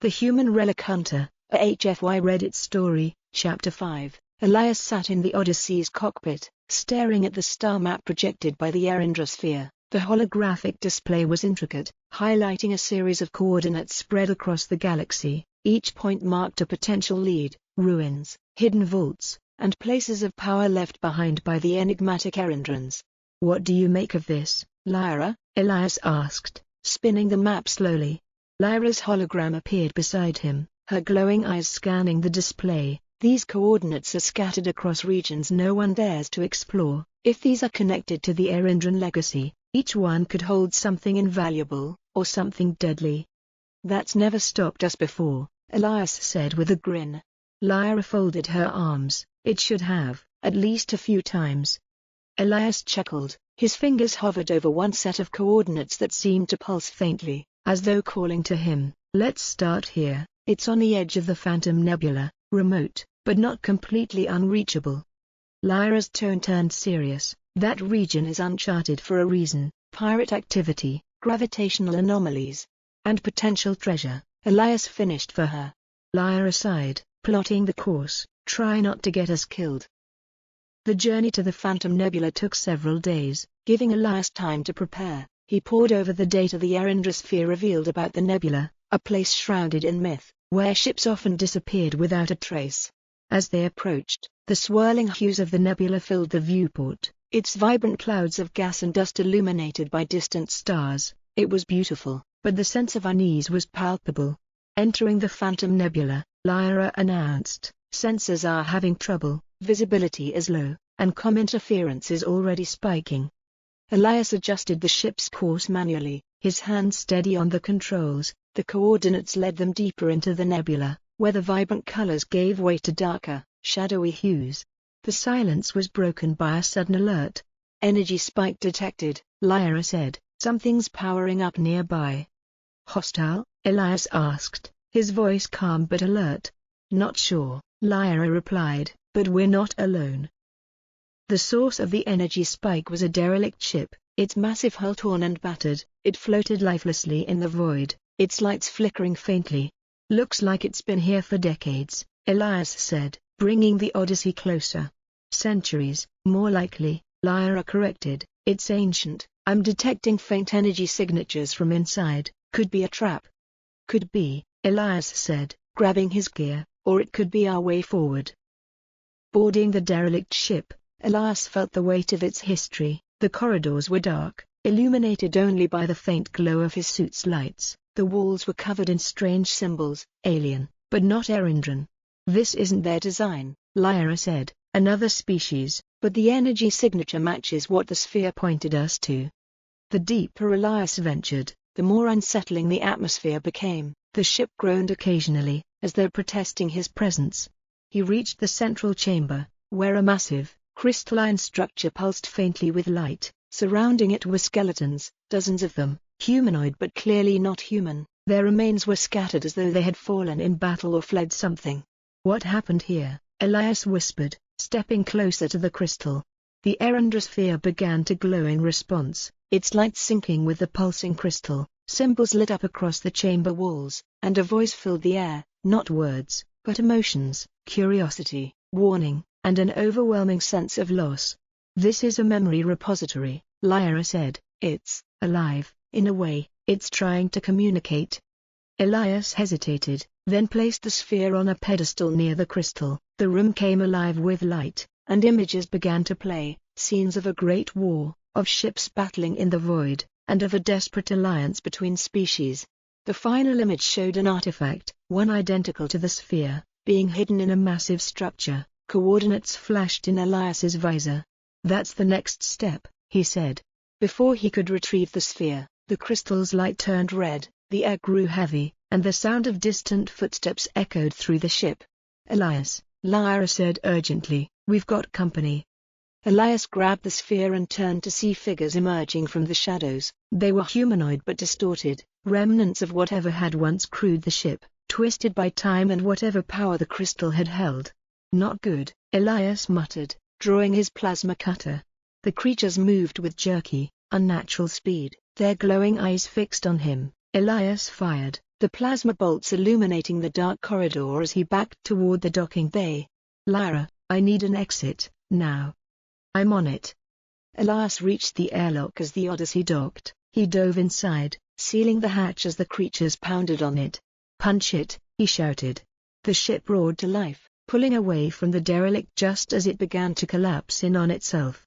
The Human Relic Hunter, a HFY Reddit story, Chapter 5. Elias sat in the Odyssey's cockpit, staring at the star map projected by the Sphere. The holographic display was intricate, highlighting a series of coordinates spread across the galaxy. Each point marked a potential lead, ruins, hidden vaults, and places of power left behind by the enigmatic Erendrans. "What do you make of this, Lyra?" Elias asked, spinning the map slowly. Lyra's hologram appeared beside him, her glowing eyes scanning the display. "These coordinates are scattered across regions no one dares to explore. If these are connected to the Erendran legacy, each one could hold something invaluable, or something deadly." "That's never stopped us before," Elias said with a grin. Lyra folded her arms. "It should have, at least a few times." Elias chuckled. His fingers hovered over one set of coordinates that seemed to pulse faintly, as though calling to him. "Let's start here. It's on the edge of the Phantom Nebula, remote, but not completely unreachable." Lyra's tone turned serious. "That region is uncharted for a reason. Pirate activity, gravitational anomalies, and potential treasure." Elias finished for her. Lyra sighed, plotting the course. "Try not to get us killed." The journey to the Phantom Nebula took several days, giving Elias time to prepare. He pored over the data the Sphere revealed about the nebula, a place shrouded in myth, where ships often disappeared without a trace. As they approached, the swirling hues of the nebula filled the viewport, its vibrant clouds of gas and dust illuminated by distant stars. It was beautiful, but the sense of unease was palpable. Entering the Phantom Nebula, Lyra announced, "Sensors are having trouble, visibility is low, and comm interference is already spiking." Elias adjusted the ship's course manually, his hands steady on the controls. The coordinates led them deeper into the nebula, where the vibrant colors gave way to darker, shadowy hues. The silence was broken by a sudden alert. "Energy spike detected," Lyra said. "Something's powering up nearby." "Hostile?" Elias asked, his voice calm but alert. "Not sure," Lyra replied, "but we're not alone." The source of the energy spike was a derelict ship, its massive hull torn and battered. It floated lifelessly in the void, its lights flickering faintly. "Looks like it's been here for decades," Elias said, bringing the Odyssey closer. "Centuries, more likely," Lyra corrected. "It's ancient. I'm detecting faint energy signatures from inside. Could be a trap." "Could be," Elias said, grabbing his gear, "or it could be our way forward." Boarding the derelict ship, Elias felt the weight of its history. The corridors were dark, illuminated only by the faint glow of his suit's lights. The walls were covered in strange symbols, alien, but not Erendran. "This isn't their design," Lyra said. "Another species, but the energy signature matches what the sphere pointed us to." The deeper Elias ventured, the more unsettling the atmosphere became. The ship groaned occasionally, as though protesting his presence. He reached the central chamber, where a massive, crystalline structure pulsed faintly with light. Surrounding it were skeletons, dozens of them, humanoid but clearly not human. Their remains were scattered as though they had fallen in battle or fled something. "What happened here?" Elias whispered, stepping closer to the crystal. The Sphere began to glow in response, its light syncing with the pulsing crystal. Symbols lit up across the chamber walls, and a voice filled the air, not words, but emotions, curiosity, warning, and an overwhelming sense of loss. "This is a memory repository," Lyra said. "It's alive, in a way, it's trying to communicate." Elias hesitated, then placed the sphere on a pedestal near the crystal. The room came alive with light, and images began to play, scenes of a great war, of ships battling in the void, and of a desperate alliance between species. The final image showed an artifact, one identical to the sphere, being hidden in a massive structure. Coordinates flashed in Elias's visor. "That's the next step," he said. Before he could retrieve the sphere, the crystal's light turned red, the air grew heavy, and the sound of distant footsteps echoed through the ship. "Elias," Lyra said urgently, "we've got company." Elias grabbed the sphere and turned to see figures emerging from the shadows. They were humanoid but distorted, remnants of whatever had once crewed the ship, twisted by time and whatever power the crystal had held. "Not good," Elias muttered, drawing his plasma cutter. The creatures moved with jerky, unnatural speed, their glowing eyes fixed on him. Elias fired, the plasma bolts illuminating the dark corridor as he backed toward the docking bay. "Lyra, I need an exit, now." "I'm on it." Elias reached the airlock as the Odyssey docked. He dove inside, sealing the hatch as the creatures pounded on it. "Punch it," he shouted. The ship roared to life, pulling away from the derelict just as it began to collapse in on itself.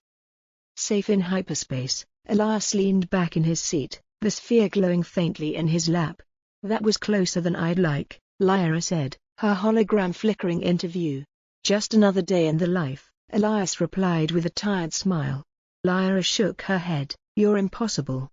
Safe in hyperspace, Elias leaned back in his seat, the sphere glowing faintly in his lap. "That was closer than I'd like," Lyra said, her hologram flickering into view. "Just another day in the life," Elias replied with a tired smile. Lyra shook her head. "You're impossible."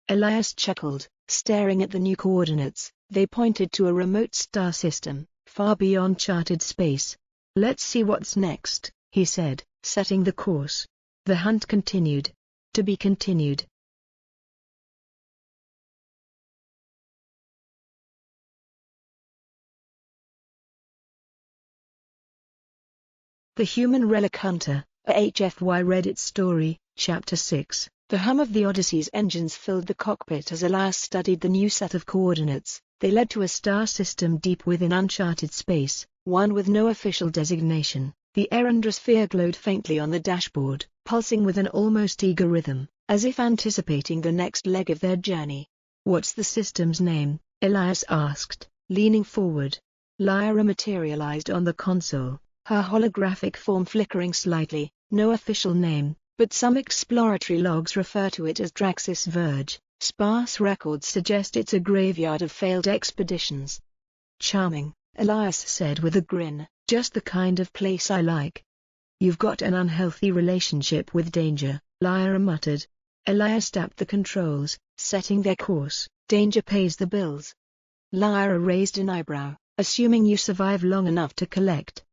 Elias chuckled, staring at the new coordinates. They pointed to a remote star system, far beyond charted space. "Let's see what's next," he said, setting the course. The hunt continued. To be continued. The Human Relic Hunter, a HFY Reddit story, Chapter 6. The hum of the Odyssey's engines filled the cockpit as Elias studied the new set of coordinates. They led to a star system deep within uncharted space, one with no official designation. The Erendrasphere glowed faintly on the dashboard, pulsing with an almost eager rhythm, as if anticipating the next leg of their journey. "What's the system's name?" Elias asked, leaning forward. Lyra materialized on the console, her holographic form flickering slightly. "No official name, but some exploratory logs refer to it as Draxis Verge. Sparse records suggest it's a graveyard of failed expeditions." "Charming," Elias said with a grin, "just the kind of place I like." "You've got an unhealthy relationship with danger," Lyra muttered. Elias tapped the controls, setting their course. "Danger pays the bills." Lyra raised an eyebrow. "Assuming you survive long enough to collect."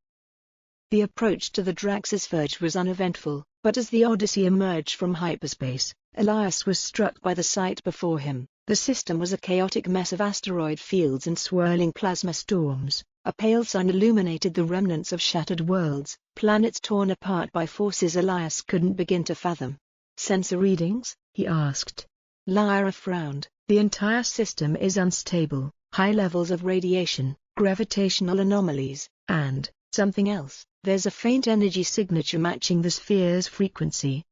The approach to the Draxis Verge was uneventful, but as the Odyssey emerged from hyperspace, Elias was struck by the sight before him. The system was a chaotic mess of asteroid fields and swirling plasma storms. A pale sun illuminated the remnants of shattered worlds, planets torn apart by forces Elias couldn't begin to fathom. "Sensor readings?" he asked. Lyra frowned. "The entire system is unstable. High levels of radiation, gravitational anomalies, and something else. There's a faint energy signature matching the sphere's frequency."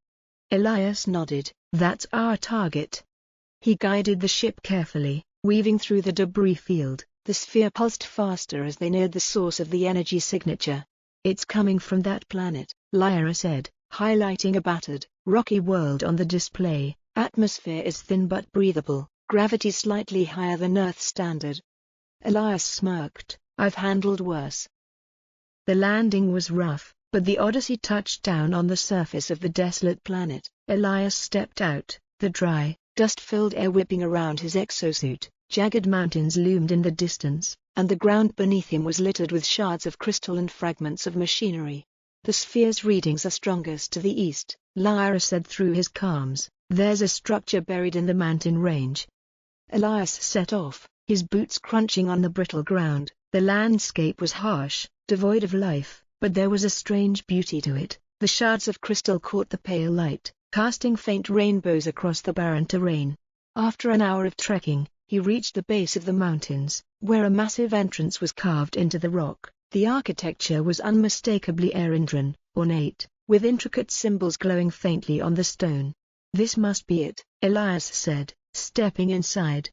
Elias nodded. "That's our target." He guided the ship carefully, weaving through the debris field. The sphere pulsed faster as they neared the source of the energy signature. "It's coming from that planet," Lyra said, highlighting a battered, rocky world on the display. "Atmosphere is thin but breathable, gravity slightly higher than Earth standard." Elias smirked. "I've handled worse." The landing was rough, but the Odyssey touched down on the surface of the desolate planet. Elias stepped out, the dry, dust-filled air whipping around his exosuit. Jagged mountains loomed in the distance, and the ground beneath him was littered with shards of crystal and fragments of machinery. "The sphere's readings are strongest to the east," Lyra said through his calms. "There's a structure buried in the mountain range." Elias set off, his boots crunching on the brittle ground. The landscape was harsh, devoid of life, but there was a strange beauty to it. The shards of crystal caught the pale light, casting faint rainbows across the barren terrain. After an hour of trekking, he reached the base of the mountains, where a massive entrance was carved into the rock. The architecture was unmistakably Erindran, ornate, with intricate symbols glowing faintly on the stone. "This must be it," Elias said, stepping inside.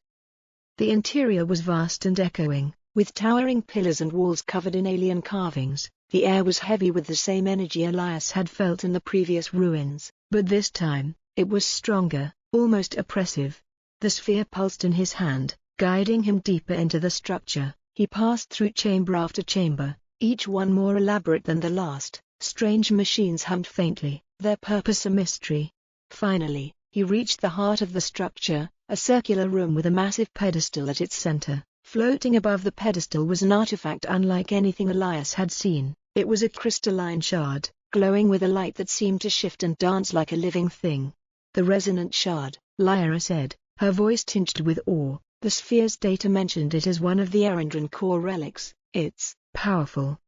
The interior was vast and echoing, with towering pillars and walls covered in alien carvings. The air was heavy with the same energy Elias had felt in the previous ruins, but this time, it was stronger, almost oppressive. The sphere pulsed in his hand, guiding him deeper into the structure. He passed through chamber after chamber, each one more elaborate than the last. Strange machines hummed faintly, their purpose a mystery. Finally, he reached the heart of the structure, a circular room with a massive pedestal at its center. Floating above the pedestal was an artifact unlike anything Elias had seen. It was a crystalline shard, glowing with a light that seemed to shift and dance like a living thing. "The resonant shard," Lyra said, her voice tinged with awe. "The sphere's data mentioned it as one of the Erindran core relics. It's powerful."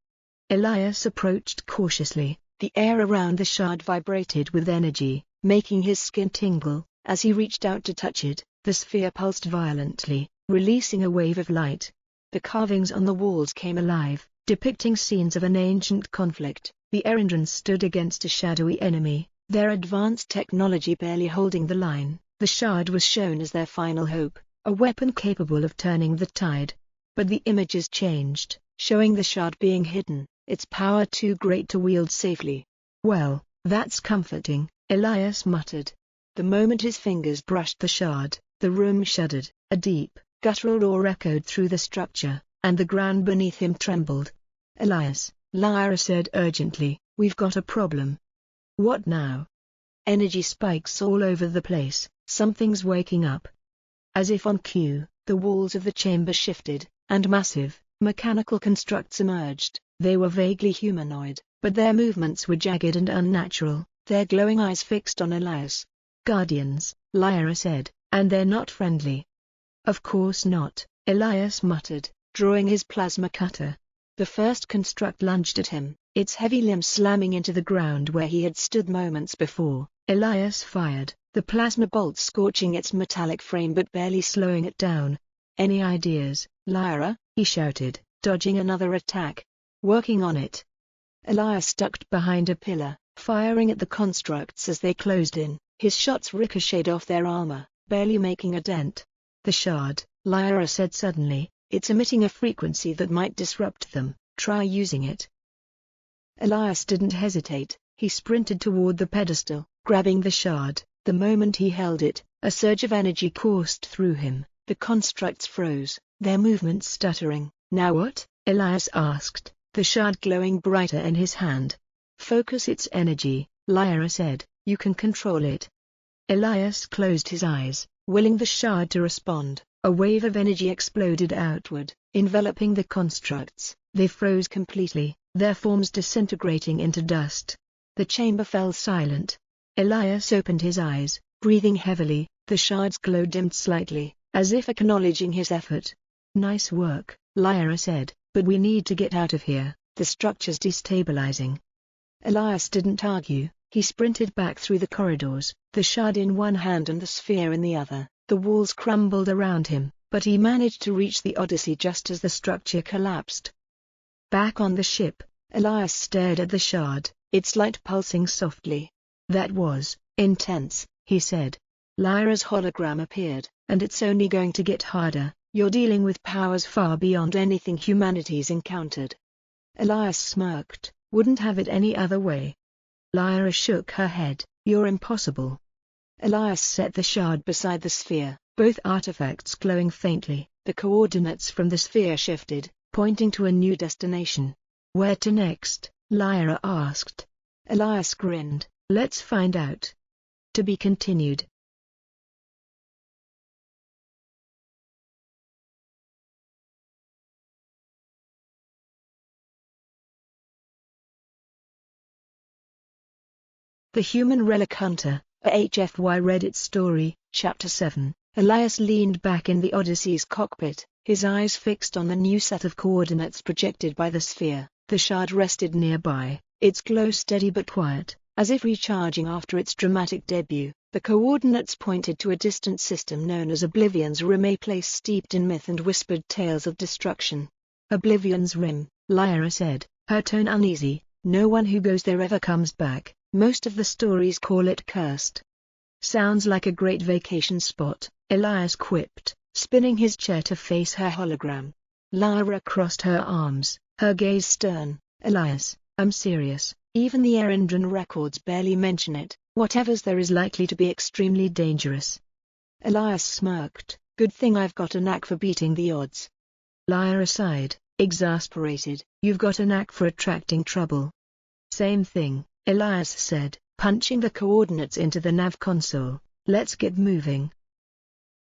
Elias approached cautiously. The air around the shard vibrated with energy, making his skin tingle. As he reached out to touch it, the sphere pulsed violently, releasing a wave of light. The carvings on the walls came alive, depicting scenes of an ancient conflict. The Erendrans stood against a shadowy enemy, their advanced technology barely holding the line. The shard was shown as their final hope, a weapon capable of turning the tide. But the images changed, showing the shard being hidden, its power too great to wield safely. "Well, that's comforting," Elias muttered. The moment his fingers brushed the shard, the room shuddered, a deep, guttural roar echoed through the structure, and the ground beneath him trembled. "Elias," Lyra said urgently, "we've got a problem." "What now?" "Energy spikes all over the place, something's waking up." As if on cue, the walls of the chamber shifted, and massive, mechanical constructs emerged. They were vaguely humanoid, but their movements were jagged and unnatural, their glowing eyes fixed on Elias. "Guardians," Lyra said, "and they're not friendly." "Of course not," Elias muttered, drawing his plasma cutter. The first construct lunged at him, its heavy limbs slamming into the ground where he had stood moments before. Elias fired, the plasma bolt scorching its metallic frame but barely slowing it down. "Any ideas, Lyra?" he shouted, dodging another attack. "Working on it." Elias ducked behind a pillar, firing at the constructs as they closed in. His shots ricocheted off their armor, barely making a dent. "The shard," Lyra said suddenly, "it's emitting a frequency that might disrupt them. Try using it." Elias didn't hesitate. He sprinted toward the pedestal, grabbing the shard. The moment he held it, a surge of energy coursed through him. The constructs froze, their movements stuttering. "Now what?" Elias asked, the shard glowing brighter in his hand. "Focus its energy," Lyra said. "You can control it." Elias closed his eyes, willing the shard to respond. A wave of energy exploded outward, enveloping the constructs. They froze completely, their forms disintegrating into dust. The chamber fell silent. Elias opened his eyes, breathing heavily. The shard's glow dimmed slightly, as if acknowledging his effort. "Nice work," Lyra said, "but we need to get out of here. The structure's destabilizing." Elias didn't argue. He sprinted back through the corridors, the shard in one hand and the sphere in the other. The walls crumbled around him, but he managed to reach the Odyssey just as the structure collapsed. Back on the ship, Elias stared at the shard, its light pulsing softly. "That was intense," he said. Lyra's hologram appeared, "and it's only going to get harder. You're dealing with powers far beyond anything humanity's encountered." Elias smirked. "Wouldn't have it any other way." Lyra shook her head. "You're impossible." Elias set the shard beside the sphere, both artifacts glowing faintly. The coordinates from the sphere shifted, pointing to a new destination. "Where to next?" Lyra asked. Elias grinned. "Let's find out." To be continued. The Human Relic Hunter, a HFY Reddit story, Chapter 7. Elias leaned back in the Odyssey's cockpit, his eyes fixed on the new set of coordinates projected by the sphere. The shard rested nearby, its glow steady but quiet, as if recharging after its dramatic debut. The coordinates pointed to a distant system known as Oblivion's Rim, a place steeped in myth and whispered tales of destruction. "Oblivion's Rim," Lyra said, her tone uneasy. "No one who goes there ever comes back. Most of the stories call it cursed." "Sounds like a great vacation spot," Elias quipped, spinning his chair to face her hologram. Lyra crossed her arms, her gaze stern. "Elias, I'm serious. Even the Erendran records barely mention it. Whatever's there is likely to be extremely dangerous." Elias smirked. "Good thing I've got a knack for beating the odds." Lyra sighed, exasperated. "You've got a knack for attracting trouble." "Same thing," Elias said, punching the coordinates into the nav console. "Let's get moving."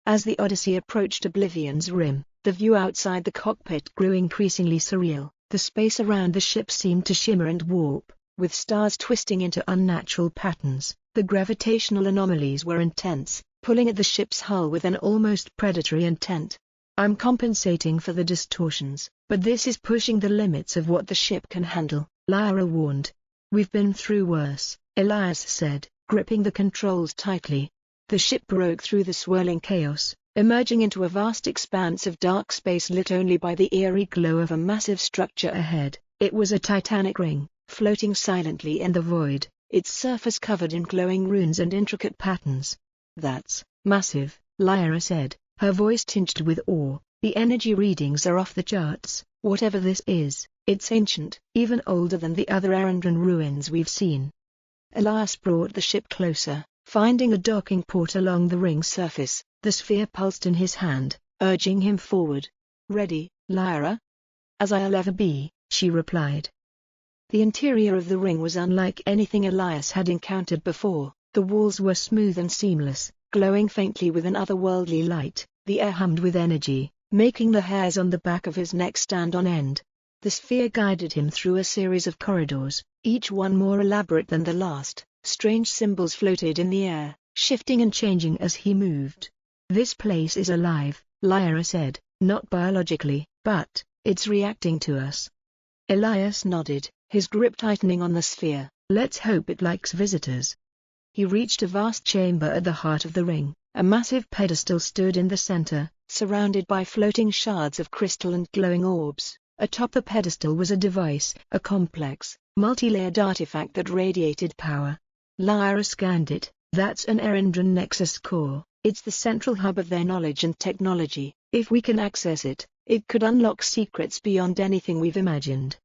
As the Odyssey approached Oblivion's Rim, the view outside the cockpit grew increasingly surreal. The space around the ship seemed to shimmer and warp, with stars twisting into unnatural patterns. The gravitational anomalies were intense, pulling at the ship's hull with an almost predatory intent. "I'm compensating for the distortions, but this is pushing the limits of what the ship can handle," Lyra warned. "We've been through worse," Elias said, gripping the controls tightly. The ship broke through the swirling chaos, emerging into a vast expanse of dark space lit only by the eerie glow of a massive structure ahead. It was a titanic ring, floating silently in the void, its surface covered in glowing runes and intricate patterns. "That's massive," Lyra said, her voice tinged with awe. "The energy readings are off the charts. Whatever this is, it's ancient, even older than the other Erendran ruins we've seen." Elias brought the ship closer, finding a docking port along the ring's surface. The sphere pulsed in his hand, urging him forward. "Ready, Lyra?" "As I'll ever be," she replied. The interior of the ring was unlike anything Elias had encountered before. The walls were smooth and seamless, glowing faintly with an otherworldly light. The air hummed with energy, making the hairs on the back of his neck stand on end. The sphere guided him through a series of corridors, each one more elaborate than the last. Strange symbols floated in the air, shifting and changing as he moved. "This place is alive," Lyra said, "not biologically, but it's reacting to us." Elias nodded, his grip tightening on the sphere. "Let's hope it likes visitors." He reached a vast chamber at the heart of the ring. A massive pedestal stood in the center, surrounded by floating shards of crystal and glowing orbs. Atop the pedestal was a device, a complex, multi-layered artifact that radiated power. Lyra scanned it. "That's an Erendran nexus core. It's the central hub of their knowledge and technology. If we can access it, it could unlock secrets beyond anything we've imagined."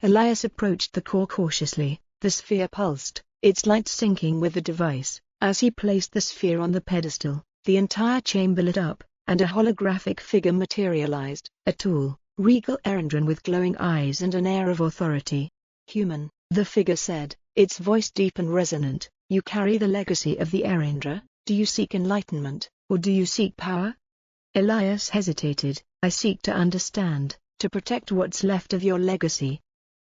Elias approached the core cautiously. The sphere pulsed, its light syncing with the device. As he placed the sphere on the pedestal, the entire chamber lit up, and a holographic figure materialized. A tall, regal Erendran with glowing eyes and an air of authority. "Human," the figure said, its voice deep and resonant, "you carry the legacy of the Erendra. Do you seek enlightenment, or do you seek power?" Elias hesitated. "I seek to understand, to protect what's left of your legacy."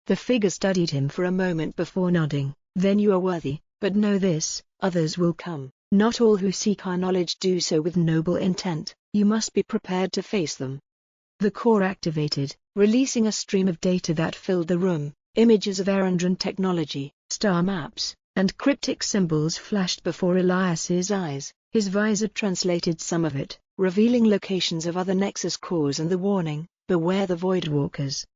The figure studied him for a moment before nodding. "Then you are worthy, but know this, others will come. Not all who seek our knowledge do so with noble intent. You must be prepared to face them." The core activated, releasing a stream of data that filled the room. Images of Erendran technology, star maps, and cryptic symbols flashed before Elias's eyes. His visor translated some of it, revealing locations of other Nexus cores and the warning, "Beware the Voidwalkers."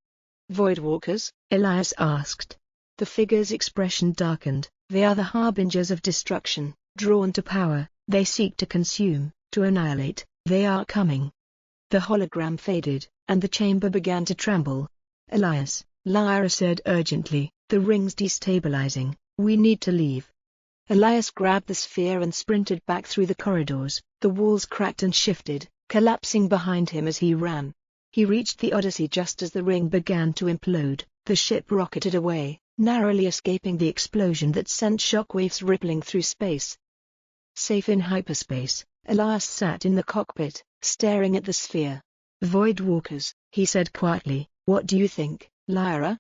"Voidwalkers?" Elias asked. The figure's expression darkened. "They are the harbingers of destruction, drawn to power. They seek to consume, to annihilate. They are coming." The hologram faded, and the chamber began to tremble. "Elias," Lyra said urgently, "the ring's destabilizing. We need to leave." Elias grabbed the sphere and sprinted back through the corridors. The walls cracked and shifted, collapsing behind him as he ran. He reached the Odyssey just as the ring began to implode. The ship rocketed away, narrowly escaping the explosion that sent shockwaves rippling through space. Safe in hyperspace, Elias sat in the cockpit, staring at the sphere. "Voidwalkers," he said quietly. "What do you think, Lyra?"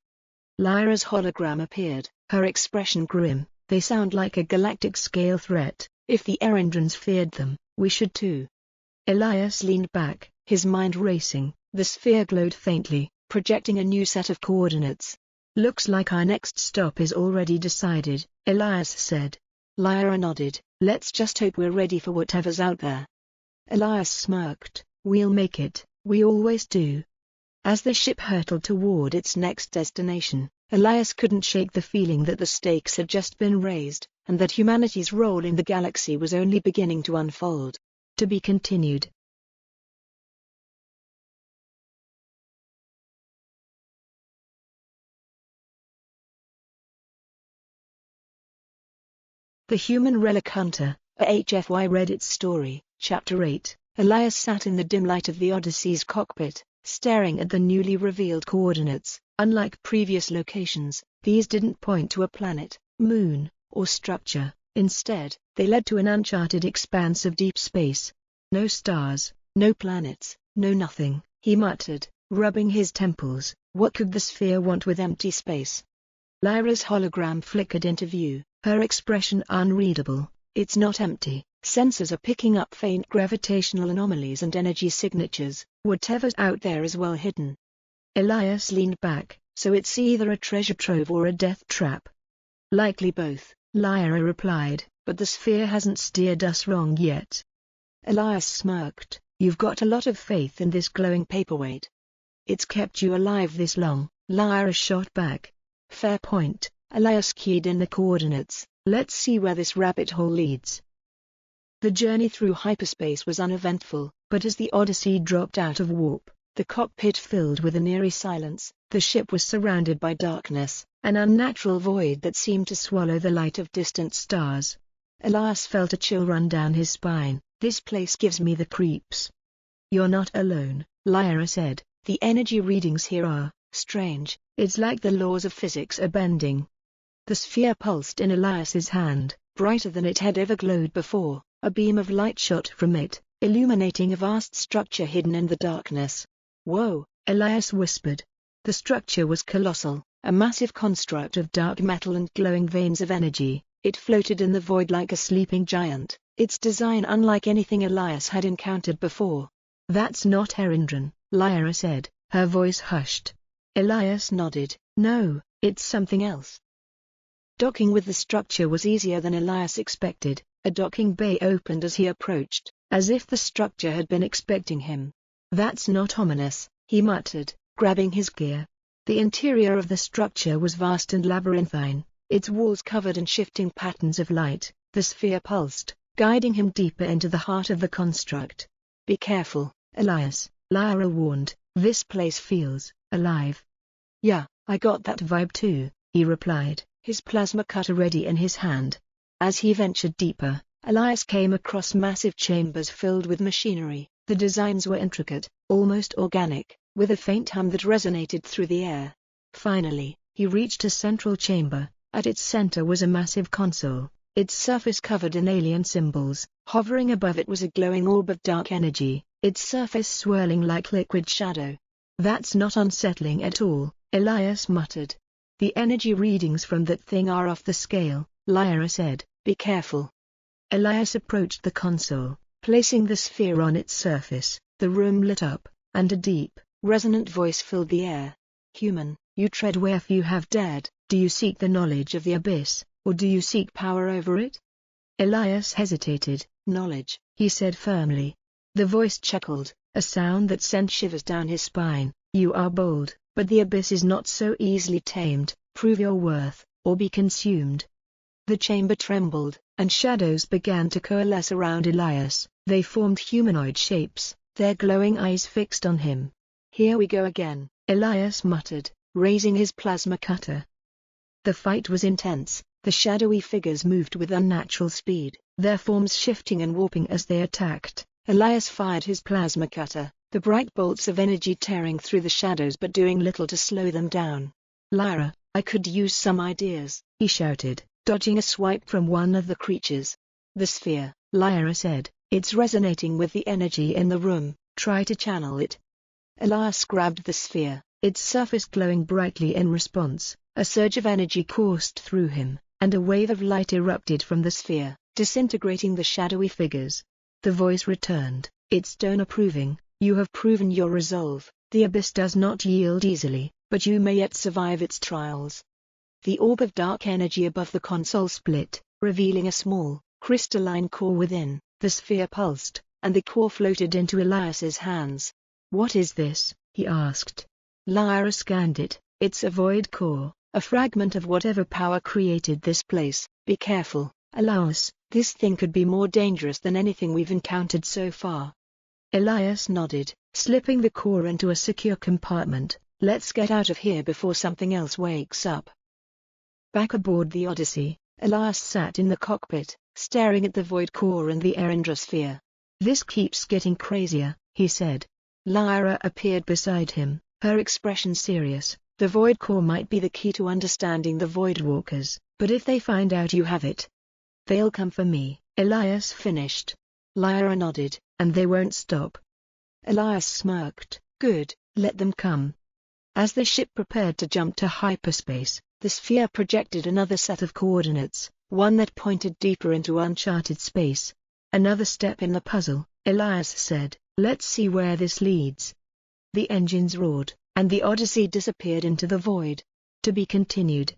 Lyra's hologram appeared, her expression grim. "They sound like a galactic-scale threat. If the Erendrans feared them, we should too." Elias leaned back, his mind racing. The sphere glowed faintly, projecting a new set of coordinates. "Looks like our next stop is already decided," Elias said. Lyra nodded. "Let's just hope we're ready for whatever's out there." Elias smirked. "We'll make it, we always do." As the ship hurtled toward its next destination, Elias couldn't shake the feeling that the stakes had just been raised, and that humanity's role in the galaxy was only beginning to unfold. To be continued. The Human Relic Hunter, a HFY read its story, Chapter 8. Elias sat in the dim light of the Odyssey's cockpit, staring at the newly revealed coordinates. Unlike previous locations, these didn't point to a planet, moon, or structure. Instead, they led to an uncharted expanse of deep space. "No stars, no planets, no nothing," he muttered, rubbing his temples. What could the sphere want with empty space? Lyra's hologram flickered into view, her expression unreadable. "It's not empty. Sensors are picking up faint gravitational anomalies and energy signatures. Whatever's out there is well hidden." Elias leaned back. "So it's either a treasure trove or a death trap?" "Likely both," Lyra replied, "but the sphere hasn't steered us wrong yet." Elias smirked. "You've got a lot of faith in this glowing paperweight. It's kept you alive this long," Lyra shot back. "Fair point." Elias keyed in the coordinates. "Let's see where this rabbit hole leads." The journey through hyperspace was uneventful, but as the Odyssey dropped out of warp, the cockpit filled with an eerie silence. The ship was surrounded by darkness, an unnatural void that seemed to swallow the light of distant stars. Elias felt a chill run down his spine. "This place gives me the creeps." "You're not alone," Lyra said. "The energy readings here are strange. It's like the laws of physics are bending." The sphere pulsed in Elias's hand, brighter than it had ever glowed before. A beam of light shot from it, illuminating a vast structure hidden in the darkness. "Whoa," Elias whispered. The structure was colossal, a massive construct of dark metal and glowing veins of energy. It floated in the void like a sleeping giant, its design unlike anything Elias had encountered before. "That's not Erindran," Lyra said, her voice hushed. Elias nodded. "No, it's something else." Docking with the structure was easier than Elias expected. A docking bay opened as he approached, as if the structure had been expecting him. "That's not ominous," he muttered, grabbing his gear. The interior of the structure was vast and labyrinthine, its walls covered in shifting patterns of light. The sphere pulsed, guiding him deeper into the heart of the construct. "Be careful, Elias," Lyra warned. "This place feels alive." "Yeah, I got that vibe too," he replied, his plasma cutter ready in his hand. As he ventured deeper, Elias came across massive chambers filled with machinery. The designs were intricate, almost organic, with a faint hum that resonated through the air. Finally, he reached a central chamber. At its center was a massive console, its surface covered in alien symbols. Hovering above it was a glowing orb of dark energy, its surface swirling like liquid shadow. "That's not unsettling at all," Elias muttered. "The energy readings from that thing are off the scale," Lyra said. "Be careful." Elias approached the console, placing the sphere on its surface. The room lit up, and a deep, resonant voice filled the air. "Human, you tread where few have dared. Do you seek the knowledge of the abyss, or do you seek power over it?" Elias hesitated. "Knowledge," he said firmly. The voice chuckled, a sound that sent shivers down his spine. "You are bold, but the abyss is not so easily tamed. Prove your worth, or be consumed." The chamber trembled, and shadows began to coalesce around Elias. They formed humanoid shapes, their glowing eyes fixed on him. "Here we go again," Elias muttered, raising his plasma cutter. The fight was intense. The shadowy figures moved with unnatural speed, their forms shifting and warping as they attacked. Elias fired his plasma cutter, the bright bolts of energy tearing through the shadows but doing little to slow them down. "Lyra, I could use some ideas," he shouted, dodging a swipe from one of the creatures. "The sphere," Lyra said, "it's resonating with the energy in the room. Try to channel it." Elias grabbed the sphere, its surface glowing brightly in response. A surge of energy coursed through him, and a wave of light erupted from the sphere, disintegrating the shadowy figures. The voice returned, its tone approving. "You have proven your resolve. The abyss does not yield easily, but you may yet survive its trials." The orb of dark energy above the console split, revealing a small, crystalline core within. The sphere pulsed, and the core floated into Elias's hands. "What is this?" he asked. Lyra scanned it. "It's a void core, a fragment of whatever power created this place. Be careful, Elias, this thing could be more dangerous than anything we've encountered so far." Elias nodded, slipping the core into a secure compartment. "Let's get out of here before something else wakes up." Back aboard the Odyssey, Elias sat in the cockpit, staring at the void core and the Erindrasphere. "This keeps getting crazier," he said. Lyra appeared beside him, her expression serious. "The void core might be the key to understanding the Voidwalkers, but if they find out you have it, they'll come for me," Elias finished. Lyra nodded. "And they won't stop." Elias smirked. "Good, let them come." As the ship prepared to jump to hyperspace, the sphere projected another set of coordinates, one that pointed deeper into uncharted space. "Another step in the puzzle," Elias said. "Let's see where this leads." The engines roared, and the Odyssey disappeared into the void. To be continued.